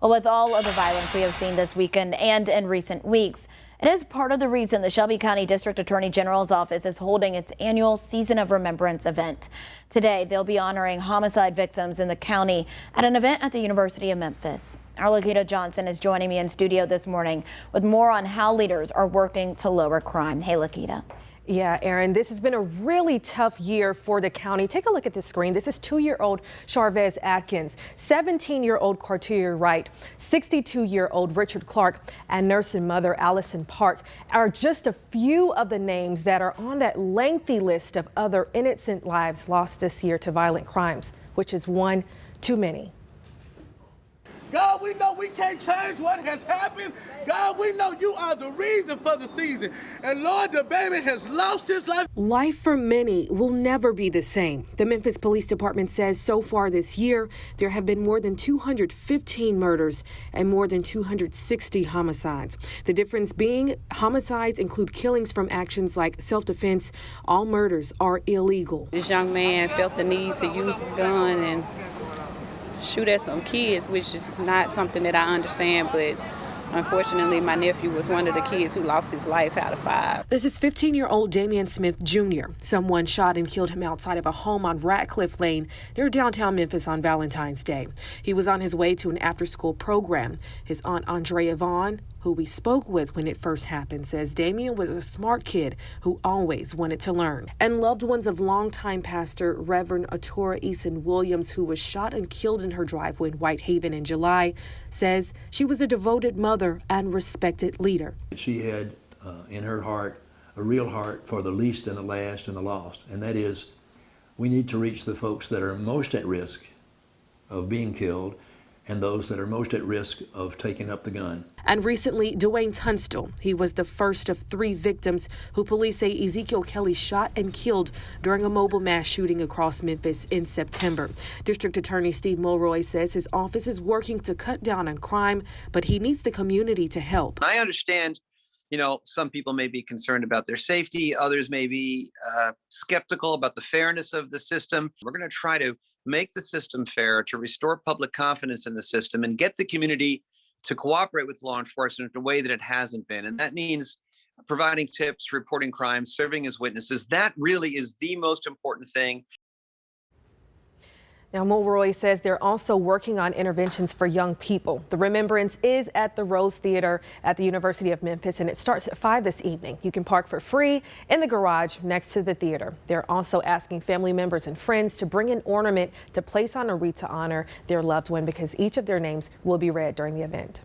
Well, with all of the violence we have seen this weekend and in recent weeks, it is part of the reason the Shelby County District Attorney General's office is holding its annual Season of Remembrance event. Today, they'll be honoring homicide victims in the county at an event at the University of Memphis. Our Lakita Johnson is joining me in studio this morning with more on how leaders are working to lower crime. Hey, Lakita. Yeah, Aaron, this has been a really tough year for the county. Take a look at this screen. This is 2-year-old Charvez Atkins, 17-year-old Cartier Wright, 62-year-old Richard Clark, and nurse and mother Allison Park are just a few of the names that are on that lengthy list of other innocent lives lost this year to violent crimes, which is one too many. God, we know we can't change what has happened. God, we know you are the reason for the season. And Lord, the baby has lost his life. Life for many will never be the same. The Memphis Police Department says so far this year, there have been more than 215 murders and more than 260 homicides. The difference being homicides include killings from actions like self-defense. All murders are illegal. This young man felt the need to use his gun and shoot at some kids, which is not something that I understand, but unfortunately, my nephew was one of the kids who lost his life out of 5. This is 15-year-old Damian Smith Jr. Someone shot and killed him outside of a home on Ratcliffe Lane near downtown Memphis on Valentine's Day. He was on his way to an after-school program. His aunt Andrea Vaughn, who we spoke with when it first happened, says Damian was a smart kid who always wanted to learn. And loved ones of longtime pastor Reverend Atura Eason Williams, who was shot and killed in her driveway in Whitehaven in July, says she was a devoted mother and respected leader. She had in her heart a real heart for the least and the last and the lost, and that is we need to reach the folks that are most at risk of being killed and those that are most at risk of taking up the gun. And recently, Dwayne Tunstall, he was the first of 3 victims who police say Ezekiel Kelly shot and killed during a mobile mass shooting across Memphis in September. District Attorney Steve Mulroy says his office is working to cut down on crime, but he needs the community to help. I understand, some people may be concerned about their safety. Others may be skeptical about the fairness of the system. We're going to try to make the system fair, to restore public confidence in the system and get the community to cooperate with law enforcement in a way that it hasn't been. And that means providing tips, reporting crimes, serving as witnesses. That really is the most important thing. Now, Mulroy says they're also working on interventions for young people. The Remembrance is at the Rose Theater at the University of Memphis, and it starts at 5 this evening. You can park for free in the garage next to the theater. They're also asking family members and friends to bring an ornament to place on a wreath to honor their loved one, because each of their names will be read during the event.